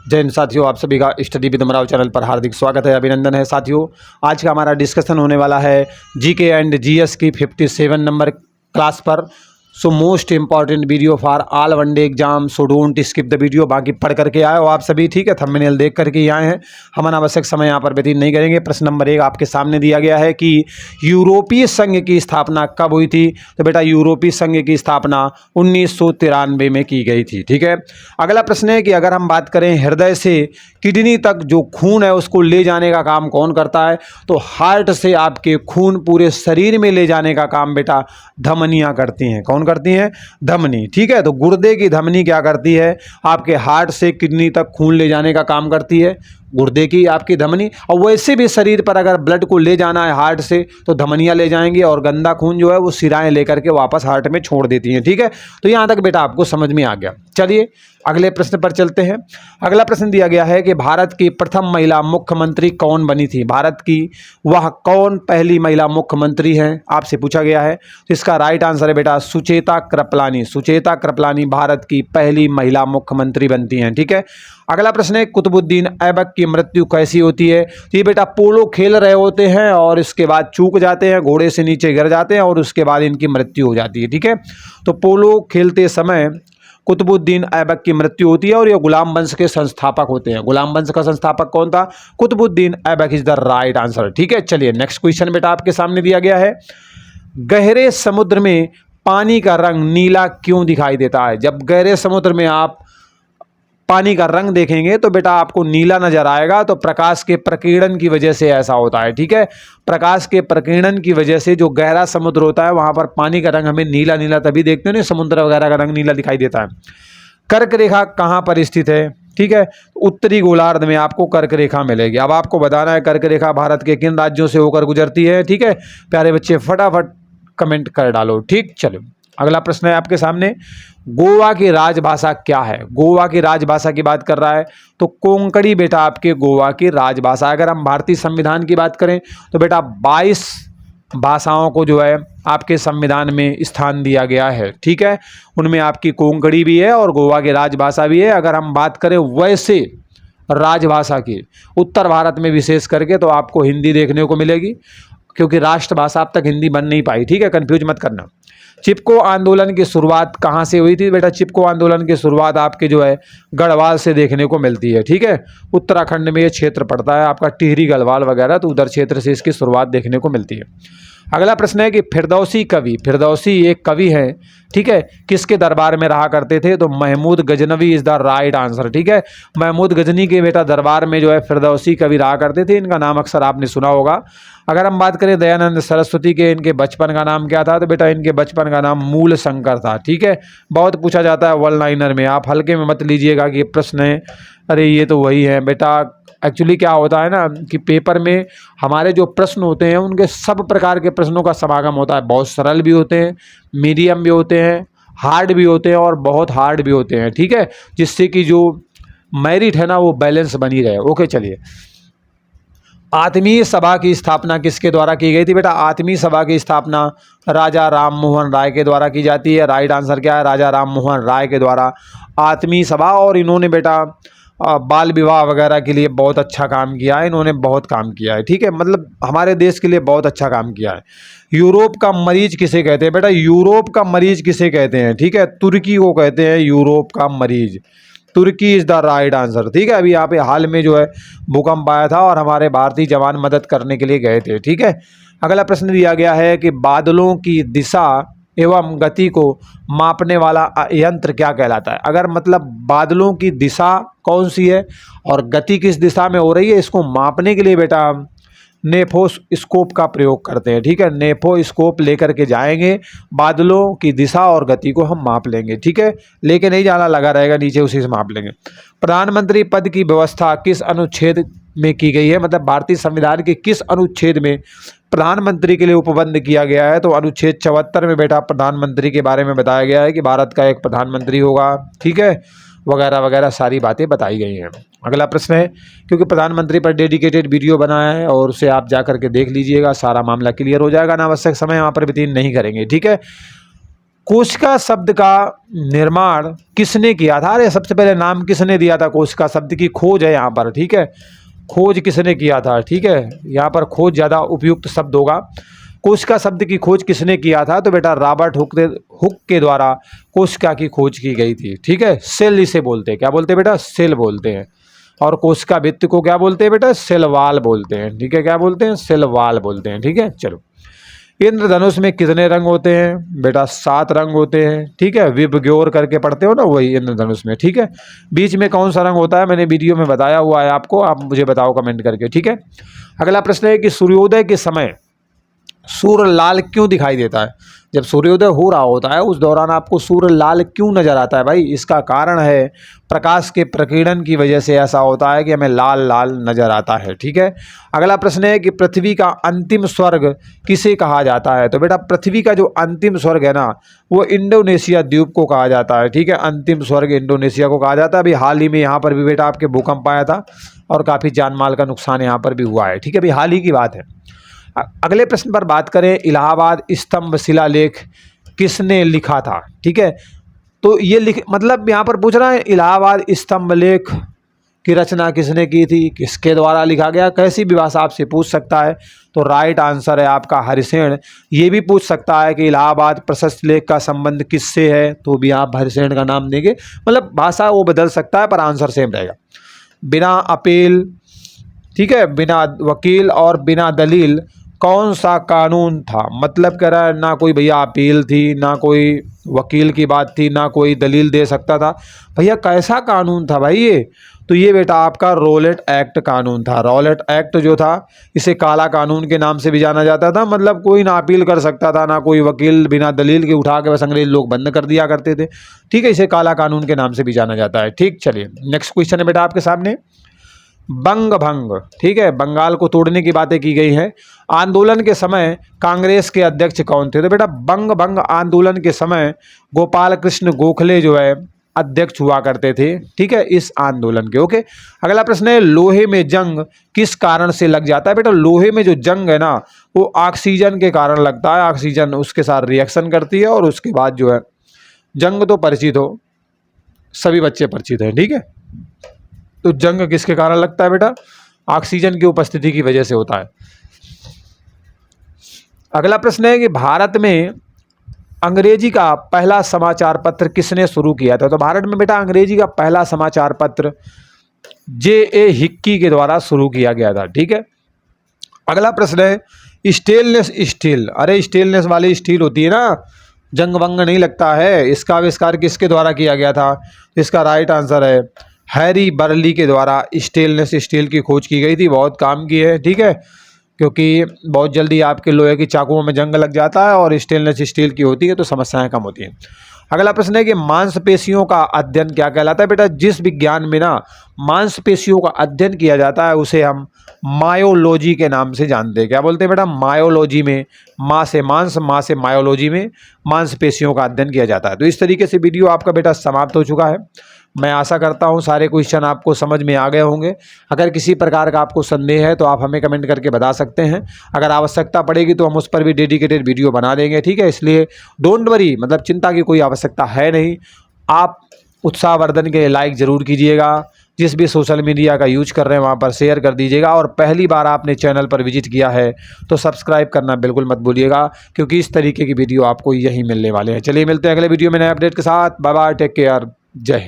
जय हिंद साथियों, आप सभी का स्टडी विद उमराव चैनल पर हार्दिक स्वागत है, अभिनंदन है। साथियों, आज का हमारा डिस्कशन होने वाला है जीके एंड जीएस की 57 नंबर क्लास पर। So most important video for all one day exam, so don't skip the video. बाकी पढ़ करके आए हो आप सभी, ठीक है, थंबनेल देख करके ही आए हैं। हम अनावश्यक समय यहाँ पर व्यतीत नहीं करेंगे। प्रश्न नंबर 1 आपके सामने दिया गया है कि यूरोपीय संघ की स्थापना कब हुई थी। तो बेटा यूरोपीय संघ की स्थापना 1993 में की गई थी, ठीक है। अगला प्रश्न है कि अगर हम बात करें हृदय से किडनी तक जो खून है उसको ले जाने का काम कौन करता है। तो हार्ट से आपके खून पूरे शरीर में ले जाने का काम बेटा धमनियां करती हैं। कौन करती हैं? धमनी, ठीक है। तो गुर्दे की धमनी क्या करती है? आपके हार्ट से किडनी तक खून ले जाने का काम करती है गुर्दे की आपकी धमनी। और वैसे भी शरीर पर अगर ब्लड को ले जाना है हार्ट से तो धमनियां ले जाएंगी, और गंदा खून जो है वो सिराएं लेकर के वापस हार्ट में छोड़ देती हैं, ठीक है। तो यहां तक बेटा आपको समझ में आ गया। चलिए अगले प्रश्न पर चलते हैं। अगला प्रश्न दिया गया है कि भारत की प्रथम महिला मुख्यमंत्री कौन बनी थी। भारत की वह कौन पहली महिला मुख्यमंत्री है, आपसे पूछा गया है। तो इसका राइट आंसर है बेटा सुचेता कृपलानी। सुचेता कृपलानी भारत की पहली महिला मुख्यमंत्री बनती हैं, ठीक है। अगला प्रश्न है कुतुबुद्दीन ऐबक की मृत्यु कैसी होती है। तो ये बेटा पोलो खेल रहे होते हैं और इसके बाद चूक जाते हैं, घोड़े से नीचे गिर जाते हैं और उसके बाद इनकी मृत्यु हो जाती है, ठीक है। तो पोलो खेलते समय कुतुबुद्दीन ऐबक की मृत्यु होती है और ये गुलाम वंश के संस्थापक होते हैं। गुलाम वंश का संस्थापक कौन था? Qutbuddin Aibak is the right answer, ठीक है। चलिए नेक्स्ट क्वेश्चन बेटा आपके सामने दिया गया है। गहरे समुद्र में पानी का रंग नीला क्यों दिखाई देता है। जब गहरे समुद्र में आप पानी का रंग देखेंगे तो बेटा आपको नीला नजर आएगा। तो प्रकाश के प्रकीर्णन की वजह से ऐसा होता है, ठीक है। प्रकाश के प्रकीर्णन की वजह से जो गहरा समुद्र होता है वहां पर पानी का रंग हमें नीला नीला तभी देखते हैं, समुद्र वगैरह का रंग नीला दिखाई देता है। कर्क रेखा कहां पर स्थित है, ठीक है। उत्तरी गोलार्ध में आपको कर्क रेखा मिलेगी। अब आपको बताना है कर्क रेखा भारत के किन राज्यों से होकर गुजरती है, ठीक है। प्यारे बच्चे फटाफट कमेंट कर डालो, ठीक। चलो अगला प्रश्न है आपके सामने, गोवा की राजभाषा क्या है। गोवा की राजभाषा की बात कर रहा है तो कोंकणी बेटा आपके गोवा की राजभाषा। अगर हम भारतीय संविधान की बात करें तो बेटा 22 भाषाओं को जो है आपके संविधान में स्थान दिया गया है, ठीक है। उनमें आपकी कोंकणी भी है और गोवा की राजभाषा भी है। अगर हम बात करें वैसे राजभाषा की उत्तर भारत में विशेष करके तो आपको हिंदी देखने को मिलेगी, क्योंकि राष्ट्रभाषा अब तक हिंदी बन नहीं पाई, ठीक है, कंफ्यूज मत करना। चिपको आंदोलन की शुरुआत कहाँ से हुई थी बेटा। चिपको आंदोलन की शुरुआत आपके जो है गढ़वाल से देखने को मिलती है, ठीक है। उत्तराखंड में ये क्षेत्र पड़ता है आपका टिहरी गढ़वाल वगैरह, तो उधर क्षेत्र से इसकी शुरुआत देखने को मिलती है। अगला प्रश्न है कि फिरदौसी कवि, फिरदौसी एक कवि है, ठीक है, किसके दरबार में रहा करते थे। तो Mahmud Ghaznavi is the right answer, ठीक है। महमूद गजनी के बेटा दरबार में जो है फिरदौसी कवि रहा करते थे। इनका नाम अक्सर आपने सुना होगा। अगर हम बात करें दयानंद सरस्वती के, इनके बचपन का नाम क्या था। तो बेटा इनके बचपन का नाम मूल शंकर था, ठीक है। बहुत पूछा जाता है वन लाइनर में, आप हल्के में मत लीजिएगा कि ये प्रश्न है अरे ये तो वही है बेटा। एक्चुअली क्या होता है ना कि पेपर में हमारे जो प्रश्न होते हैं उनके सब प्रकार के प्रश्नों का समागम होता है। बहुत सरल भी होते हैं, मीडियम भी होते हैं, हार्ड भी होते हैं और बहुत हार्ड भी होते हैं, ठीक है, जिससे कि जो मेरिट है ना वो बैलेंस बनी रहे। ओके चलिए, आत्मीय सभा की स्थापना किसके द्वारा की गई थी बेटा। आत्मीय सभा की स्थापना राजा राम मोहन राय के द्वारा की जाती है। राइट आंसर क्या है? राजा राम मोहन राय के द्वारा आत्मीय सभा। और इन्होंने बेटा बाल विवाह वगैरह के लिए बहुत अच्छा काम किया है, इन्होंने बहुत काम किया है, ठीक है, मतलब हमारे देश के लिए बहुत अच्छा काम किया है। यूरोप का मरीज किसे कहते हैं बेटा। यूरोप का मरीज किसे कहते हैं, ठीक है, तुर्की को कहते हैं यूरोप का मरीज। तुर्की इज द राइट आंसर, ठीक है। अभी यहाँ पे हाल में जो है भूकंप आया था और हमारे भारतीय जवान मदद करने के लिए गए थे, ठीक है। अगला प्रश्न दिया गया है कि बादलों की दिशा एवं गति को मापने वाला यंत्र क्या कहलाता है। अगर मतलब बादलों की दिशा कौन सी है और गति किस दिशा में हो रही है, इसको मापने के लिए बेटा नेफोस्कोप का प्रयोग करते हैं, ठीक है। नेफोस्कोप लेकर के जाएंगे, बादलों की दिशा और गति को हम माप लेंगे, ठीक है। लेके नहीं जाना, लगा रहेगा नीचे, उसी से माप लेंगे। प्रधानमंत्री पद की व्यवस्था किस अनुच्छेद में की गई है, मतलब भारतीय संविधान के किस अनुच्छेद में प्रधानमंत्री के लिए उपबंध किया गया है। तो अनुच्छेद 74 में बेटा प्रधानमंत्री के बारे में बताया गया है कि भारत का एक प्रधानमंत्री होगा, ठीक है, वगैरह वगैरह सारी बातें बताई गई हैं। अगला प्रश्न है, क्योंकि प्रधानमंत्री पर डेडिकेटेड वीडियो बनाया है और उसे आप जा करके देख लीजिएगा, सारा मामला क्लियर हो जाएगा। अनावश्यक समय यहाँ पर व्यतीत नहीं करेंगे, ठीक है। कोशिका शब्द का निर्माण किसने किया था? अरे सबसे पहले नाम किसने दिया था कोशिका शब्द की? खोज है यहाँ पर, ठीक है, खोज किसने किया था, ठीक है, यहाँ पर खोज ज़्यादा उपयुक्त शब्द होगा। कोशिका शब्द की खोज किसने किया था? तो बेटा रॉबर्ट हुक के द्वारा कोशिका की खोज की गई थी, ठीक है। सेल इसे बोलते हैं, क्या बोलते हैं बेटा? सेल बोलते हैं। और कोशिका भित्ति को क्या बोलते हैं बेटा? सेल वॉल बोलते हैं, ठीक है, क्या बोलते हैं? सेल वॉल बोलते हैं, ठीक है। चलो, इंद्रधनुष में कितने रंग होते हैं? बेटा 7 रंग होते हैं, ठीक है। विबग्योर करके पढ़ते हो ना, वही इंद्रधनुष में, ठीक है। बीच में कौन सा रंग होता है? मैंने वीडियो में बताया हुआ है आपको, आप मुझे बताओ कमेंट करके, ठीक है। अगला प्रश्न है कि सूर्योदय के समय सूर्य लाल क्यों दिखाई देता है? जब सूर्योदय हो रहा होता है उस दौरान आपको सूर्य लाल क्यों नजर आता है भाई? इसका कारण है प्रकाश के प्रकीर्णन की वजह से ऐसा होता है कि हमें लाल लाल नजर आता है, ठीक है। अगला प्रश्न है कि पृथ्वी का अंतिम स्वर्ग किसे कहा जाता है? तो बेटा पृथ्वी का जो अंतिम स्वर्ग है ना, वो इंडोनेशिया द्वीप को कहा जाता है, ठीक है। अंतिम स्वर्ग इंडोनेशिया को कहा जाता है। अभी हाल ही में यहाँ पर भी बेटा आपके भूकंप आया था और काफ़ी जान माल का नुकसान यहाँ पर भी हुआ है, ठीक है, अभी हाल ही की बात है। अगले प्रश्न पर बात करें, इलाहाबाद स्तंभ शिलालेख किसने लिखा था? ठीक है, तो ये मतलब यहाँ पर पूछ रहा है इलाहाबाद स्तंभ लेख की रचना किसने की थी, किसके द्वारा लिखा गया? कैसी भी भाषा आपसे पूछ सकता है, तो राइट आंसर है आपका हरिसेन। ये भी पूछ सकता है कि इलाहाबाद प्रशस्त लेख का संबंध किससे है, तो भी आप हरिसेन का नाम देंगे। मतलब भाषा वो बदल सकता है पर आंसर सेम रहेगा। बिना अपील, ठीक है, बिना वकील और बिना दलील कौन सा कानून था? मतलब कह रहा है ना कोई भैया अपील थी, ना कोई वकील की बात थी, ना कोई दलील दे सकता था। भैया कैसा कानून था भाई ये? तो ये बेटा आपका रॉलेट एक्ट कानून था। रॉलेट एक्ट जो था इसे काला कानून के नाम से भी जाना जाता था। मतलब कोई ना अपील कर सकता था, ना कोई वकील, बिना दलील के उठा के बस अंग्रेज लोग बंद कर दिया करते थे, ठीक है। इसे काला कानून के नाम से भी जाना जाता है, ठीक। चलिए नेक्स्ट क्वेश्चन है बेटा आपके सामने, बंग भंग, ठीक है, बंगाल को तोड़ने की बातें की गई हैं। आंदोलन के समय कांग्रेस के अध्यक्ष कौन थे? तो बेटा बंग भंग आंदोलन के समय गोपाल कृष्ण गोखले जो है अध्यक्ष हुआ करते थे, ठीक है, इस आंदोलन के। ओके, अगला प्रश्न है लोहे में जंग किस कारण से लग जाता है? बेटा लोहे में जो जंग है ना वो ऑक्सीजन के कारण लगता है। ऑक्सीजन उसके साथ रिएक्शन करती है और उसके बाद जो है जंग तो परिचित हो, सभी बच्चे परिचित हैं, ठीक है। तो जंग किसके कारण लगता है बेटा? ऑक्सीजन की उपस्थिति की वजह से होता है। अगला प्रश्न है कि भारत में अंग्रेजी का पहला समाचार पत्र किसने शुरू किया था? तो भारत में बेटा अंग्रेजी का पहला समाचार पत्र J.A. हिक्की के द्वारा शुरू किया गया था, ठीक है। अगला प्रश्न है स्टेनलेस स्टील, अरे स्टेनलेस वाली स्टील होती है ना, जंग वंग नहीं लगता है, इसका आविष्कार किसके द्वारा किया गया था? इसका राइट आंसर है हैरी बर्ली के द्वारा स्टेनलेस स्टील की खोज की गई थी। बहुत काम की है, ठीक है, क्योंकि बहुत जल्दी आपके लोहे की चाकुओं में जंग लग जाता है और स्टेनलेस स्टील की होती है तो समस्याएं कम होती हैं। अगला प्रश्न है कि मांसपेशियों का अध्ययन क्या कहलाता है? बेटा जिस विज्ञान में ना मांसपेशियों का अध्ययन किया जाता है उसे हम मायोलॉजी के नाम से जानते हैं। क्या बोलते हैं बेटा? मायोलॉजी में, मां से मांस, मां से मायोलॉजी में मांसपेशियों का अध्ययन किया जाता है। तो इस तरीके से वीडियो आपका बेटा समाप्त हो चुका है। मैं आशा करता हूं सारे क्वेश्चन आपको समझ में आ गए होंगे। अगर किसी प्रकार का आपको संदेह है तो आप हमें कमेंट करके बता सकते हैं। अगर आवश्यकता पड़ेगी तो हम उस पर भी डेडिकेटेड वीडियो बना देंगे, ठीक है। इसलिए डोंट वरी, मतलब चिंता की कोई आवश्यकता है नहीं। आप उत्साहवर्धन के लाइक ज़रूर कीजिएगा, जिस भी सोशल मीडिया का यूज कर रहे हैं वहाँ पर शेयर कर दीजिएगा, और पहली बार आपने चैनल पर विजिट किया है तो सब्सक्राइब करना बिल्कुल मत भूलिएगा, क्योंकि इस तरीके की वीडियो आपको यहीं मिलने वाले हैं। चलिए मिलते हैं अगले वीडियो में नए अपडेट के साथ। बाय बाय, टेक केयर, जय हिंद।